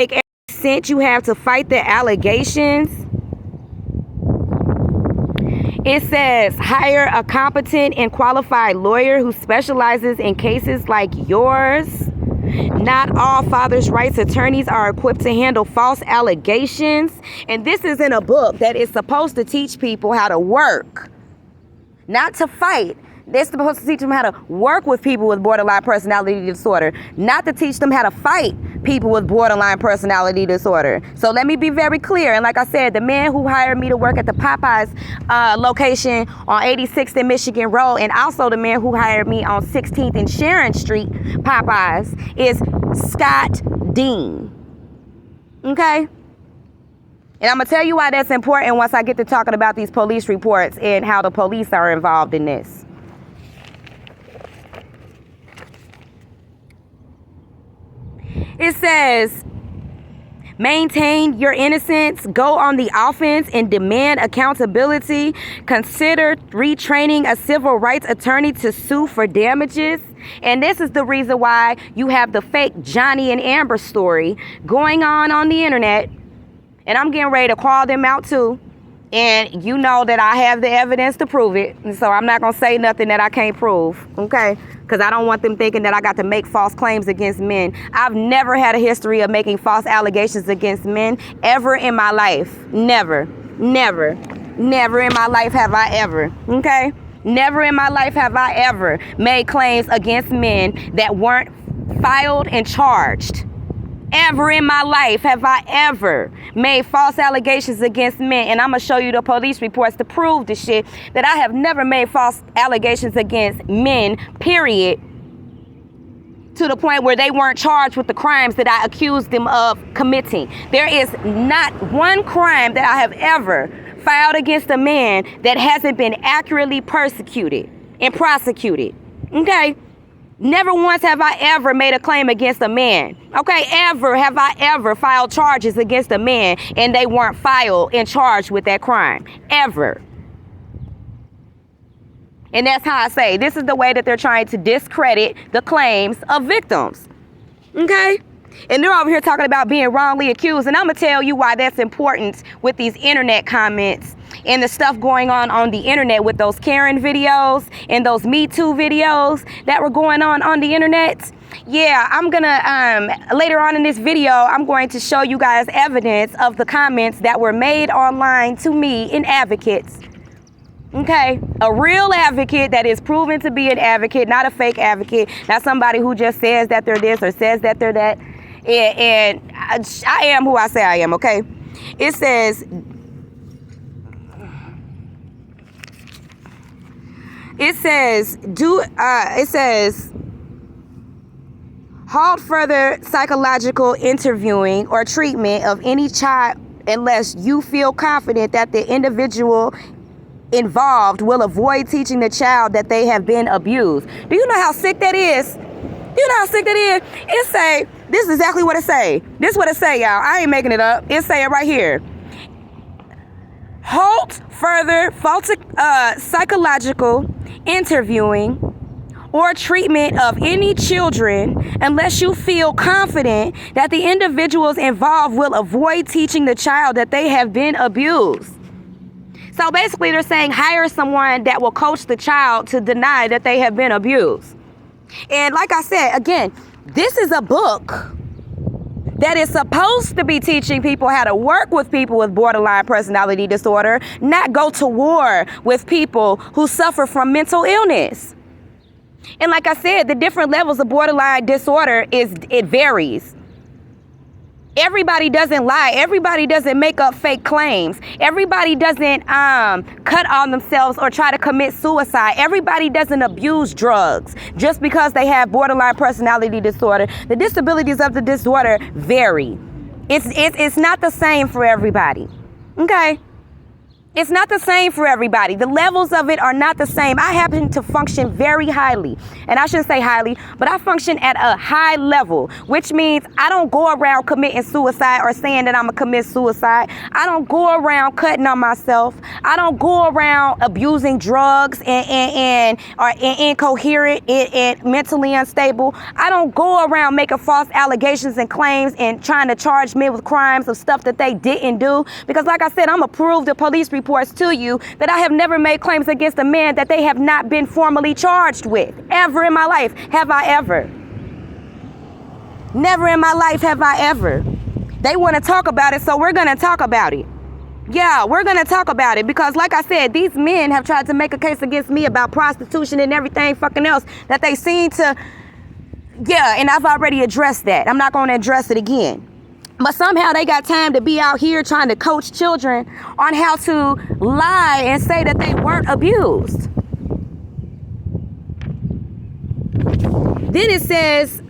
Make every cent you have to fight the allegations. It says hire a competent and qualified lawyer who specializes in cases like yours. Not all fathers' rights attorneys are equipped to handle false allegations. And this is in a book that is supposed to teach people how to work, not to fight. They're supposed to teach them how to work with people with borderline personality disorder, not to teach them how to fight people with borderline personality disorder. So let me be very clear. And like I said, the man who hired me to work at the Popeyes location on 86th and Michigan Road, and also the man who hired me on 16th and Sharon Street, Popeyes, is Scott Dean. Okay? And I'm going to tell you why that's important once I get to talking about these police reports and how the police are involved in this. It says, maintain your innocence, go on the offense, and demand accountability. Consider retraining a civil rights attorney to sue for damages. And this is the reason why you have the fake Johnny and Amber story going on the internet. And I'm getting ready to call them out too. And you know that I have the evidence to prove it. And so I'm not going to say nothing that I can't prove. Okay? Because I don't want them thinking that I got to make false claims against men. I've never had a history of making false allegations against men ever in my life. Never. Never. Never in my life have I ever. Okay? Never in my life have I ever made claims against men that weren't filed and charged. Ever in my life have I ever made false allegations against men. And I'm going to show you the police reports to prove this shit, that I have never made false allegations against men, period, to the point where they weren't charged with the crimes that I accused them of committing. There is not one crime that I have ever filed against a man that hasn't been accurately persecuted and prosecuted. Okay? Never once have I ever made a claim against a man. Okay, ever have I ever filed charges against a man and they weren't filed and charged with that crime. Ever. And that's how I say, this is the way that they're trying to discredit the claims of victims. Okay? And they're over here talking about being wrongly accused. And I'm going to tell you why that's important with these internet comments and the stuff going on the internet with those Karen videos and those Me Too videos that were going on the internet. Yeah, I'm going to, later on in this video, I'm going to show you guys evidence of the comments that were made online to me in advocates. Okay, a real advocate that is proven to be an advocate, not a fake advocate, not somebody who just says that they're this or says that they're that. And I am who I say I am, okay? It says, halt further psychological interviewing or treatment of any child unless you feel confident that the individual involved will avoid teaching the child that they have been abused. Do you know how sick that is? You know how sick that is? It say, this is exactly what it say. This is what it say, y'all. I ain't making it up. It say it right here. Halt further psychological interviewing or treatment of any children unless you feel confident that the individuals involved will avoid teaching the child that they have been abused. So basically they're saying hire someone that will coach the child to deny that they have been abused. And like I said, again, this is a book that is supposed to be teaching people how to work with people with borderline personality disorder, not go to war with people who suffer from mental illness. And like I said, the different levels of borderline disorder it varies. Everybody doesn't lie. Everybody doesn't make up fake claims. Everybody doesn't cut on themselves or try to commit suicide. Everybody doesn't abuse drugs just because they have borderline personality disorder. The disabilities of the disorder vary. It's not the same for everybody. Okay? It's not the same for everybody. The levels of it are not the same. I happen to function very highly, and I shouldn't say highly, but I function at a high level, which means I don't go around committing suicide or saying that I'm gonna commit suicide. I don't go around cutting on myself. I don't go around abusing drugs and incoherent and mentally unstable. I don't go around making false allegations and claims and trying to charge men with crimes of stuff that they didn't do. Because like I said, I'm gonna prove the police reports to you that I have never made claims against a man that they have not been formally charged with. Ever in my life have I ever. Never in my life have I ever. They want to talk about it, so we're going to talk about it. Yeah, we're going to talk about it because like I said, these men have tried to make a case against me about prostitution and everything fucking else that they seem to, yeah, and I've already addressed that. I'm not going to address it again. But somehow they got time to be out here trying to coach children on how to lie and say that they weren't abused. Then it says,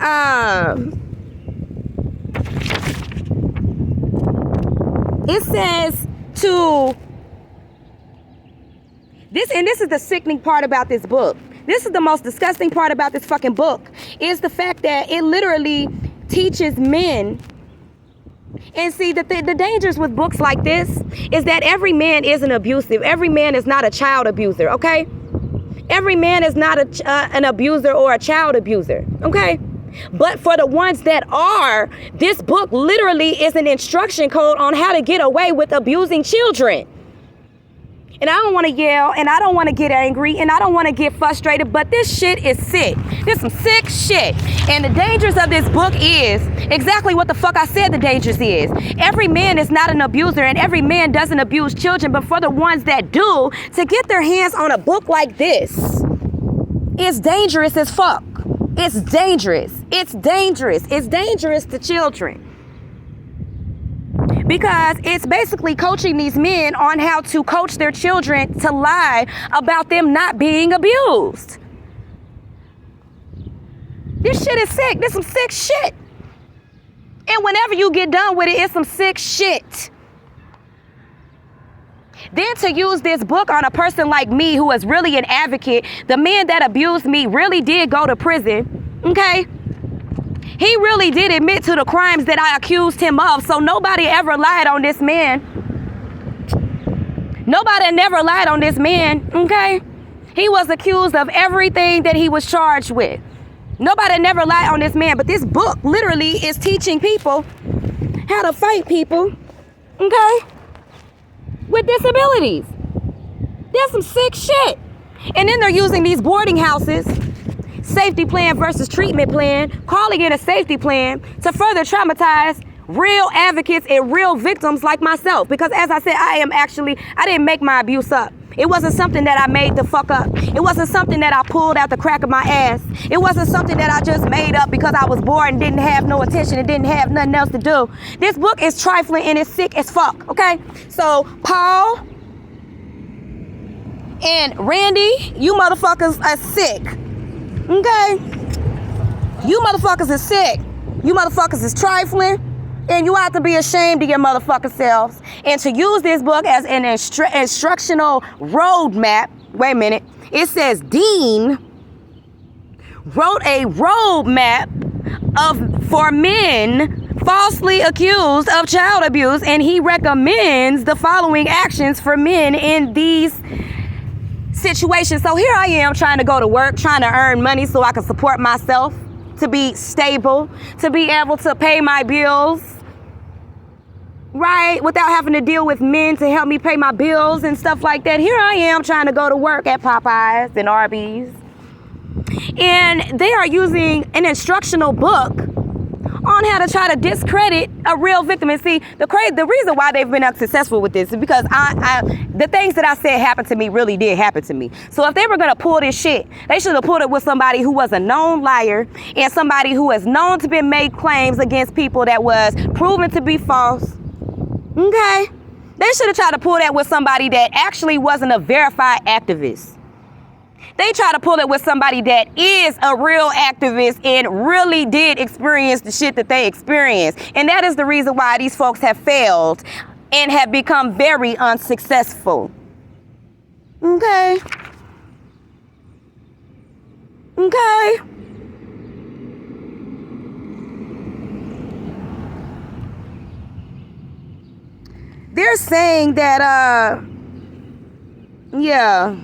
this is the sickening part about this book. This is the most disgusting part about this fucking book, is the fact that it literally teaches men. And see, the dangers with books like this is that every man isn't abusive. Every man is not a child abuser, okay? Every man is not an abuser or a child abuser, okay? But for the ones that are, this book literally is an instruction code on how to get away with abusing children. And I don't want to yell, and I don't want to get angry, and I don't want to get frustrated, but this shit is sick. This some sick shit. And the dangers of this book is exactly what the fuck I said the dangers is. Every man is not an abuser, and every man doesn't abuse children, but for the ones that do, to get their hands on a book like this, it's dangerous as fuck. It's dangerous. It's dangerous. It's dangerous to children. Because it's basically coaching these men on how to coach their children to lie about them not being abused. This shit is sick. This some sick shit. And whenever you get done with it, it's some sick shit. Then to use this book on a person like me who is really an advocate, the man that abused me really did go to prison, okay? He really did admit to the crimes that I accused him of, so nobody ever lied on this man. Nobody never lied on this man, okay? He was accused of everything that he was charged with. Nobody never lied on this man, but this book literally is teaching people how to fight people, okay, with disabilities. That's some sick shit. And then they're using these boarding houses, safety plan versus treatment plan, calling it a safety plan to further traumatize real advocates and real victims like myself. Because as I said, I didn't make my abuse up. It wasn't something that I made the fuck up. It wasn't something that I pulled out the crack of my ass. It wasn't something that I just made up because I was bored and didn't have no attention and didn't have nothing else to do. This book is trifling and it's sick as fuck, okay? So Paul and Randy, you motherfuckers are sick. Okay? You motherfuckers is sick. You motherfuckers is trifling. And you have to be ashamed of your motherfucking selves. And to use this book as an instructional roadmap. Wait a minute. It says Dean wrote a roadmap for men falsely accused of child abuse. And he recommends the following actions for men in these situation. So here I am trying to go to work, trying to earn money so I can support myself, to be stable, to be able to pay my bills, right? Without having to deal with men to help me pay my bills and stuff like that. Here I am trying to go to work at Popeyes and Arby's. And they are using an instructional book on how to try to discredit a real victim. And see, the reason why they've been unsuccessful with this is because the things that I said happened to me really did happen to me. So if they were gonna pull this shit, they should have pulled it with somebody who was a known liar and somebody who is known to be made claims against people that was proven to be false. Okay? They should have tried to pull that with somebody that actually wasn't a verified activist. They try to pull it with somebody that is a real activist and really did experience the shit that they experienced. And that is the reason why these folks have failed and have become very unsuccessful. Okay. Okay. They're saying that, yeah.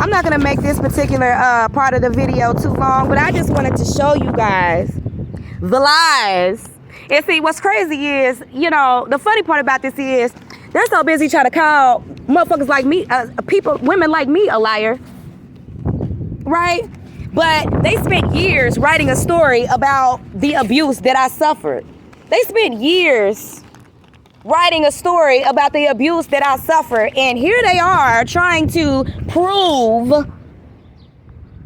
I'm not gonna make this particular part of the video too long, but I just wanted to show you guys the lies. And see, what's crazy is, you know, the funny part about this is they're so busy trying to call motherfuckers like me, women like me, a liar, right? But they spent years writing a story about the abuse that I suffered. They spent years writing a story about the abuse that I suffered, and here they are trying to prove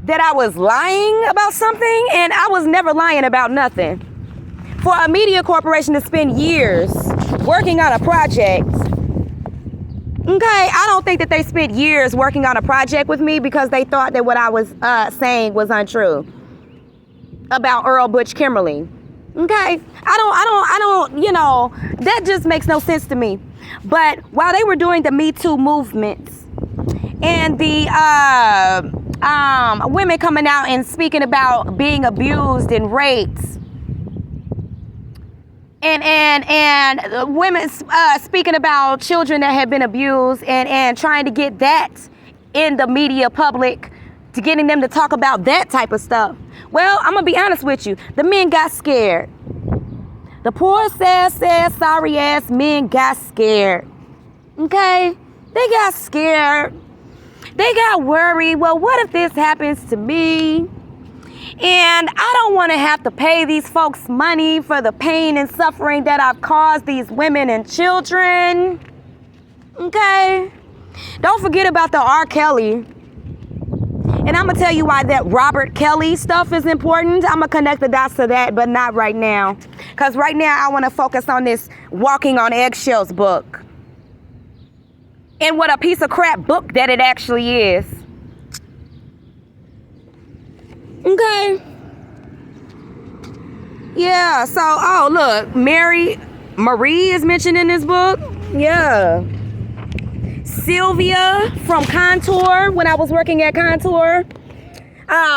that I was lying about something, and I was never lying about nothing. For a media corporation to spend years working on a project, okay, I don't think that they spent years working on a project with me because they thought that what I was saying was untrue about Earl Butch Kimberly. Okay, I don't, you know, that just makes no sense to me. But while they were doing the Me Too movements and the women coming out and speaking about being abused and raped, and women speaking about children that had been abused and trying to get that in the media public, to getting them to talk about that type of stuff. Well, I'm gonna be honest with you. The men got scared. The poor, sad, sorry ass men got scared. Okay? They got scared. They got worried. Well, what if this happens to me? And I don't want to have to pay these folks money for the pain and suffering that I've caused these women and children. Okay? Don't forget about the R. Kelly. And I'm going to tell you why that Robert Kelly stuff is important. I'm going to connect the dots to that, but not right now. Because right now I want to focus on this Walking on Eggshells book. And what a piece of crap book that it actually is. Okay. Yeah, so, oh, look. Marie is mentioned in this book. Yeah. Sylvia from Contour, when I was working at Contour,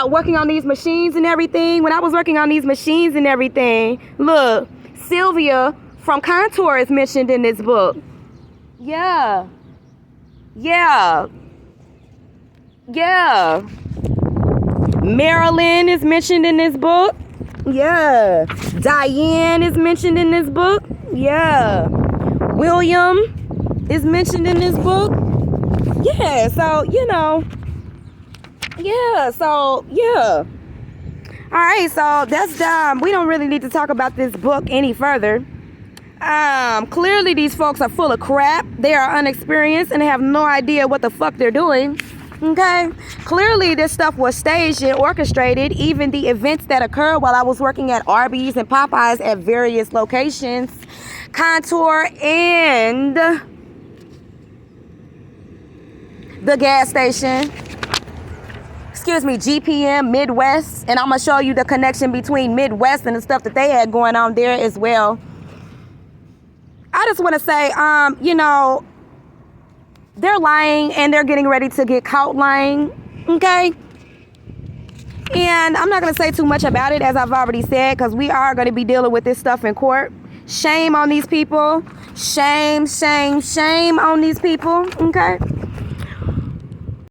working on these machines and everything. When I was working on these machines and everything, look, Sylvia from Contour is mentioned in this book. Yeah. Marilyn is mentioned in this book. Yeah. Diane is mentioned in this book. Yeah. William is mentioned in this book. Yeah, so, you know. Yeah, so, yeah. Alright, so that's we don't really need to talk about this book any further. Clearly these folks are full of crap. They are unexperienced and have no idea what the fuck they're doing. Okay? Clearly this stuff was staged and orchestrated. Even the events that occurred while I was working at Arby's and Popeyes at various locations, Contour, and the gas station, excuse me, GPM, Midwest, and I'm gonna show you the connection between Midwest and the stuff that they had going on there as well. I just want to say, you know, they're lying and they're getting ready to get caught lying, okay? And I'm not gonna say too much about it, as I've already said, because we are gonna be dealing with this stuff in court. Shame on these people. Shame on these people, okay?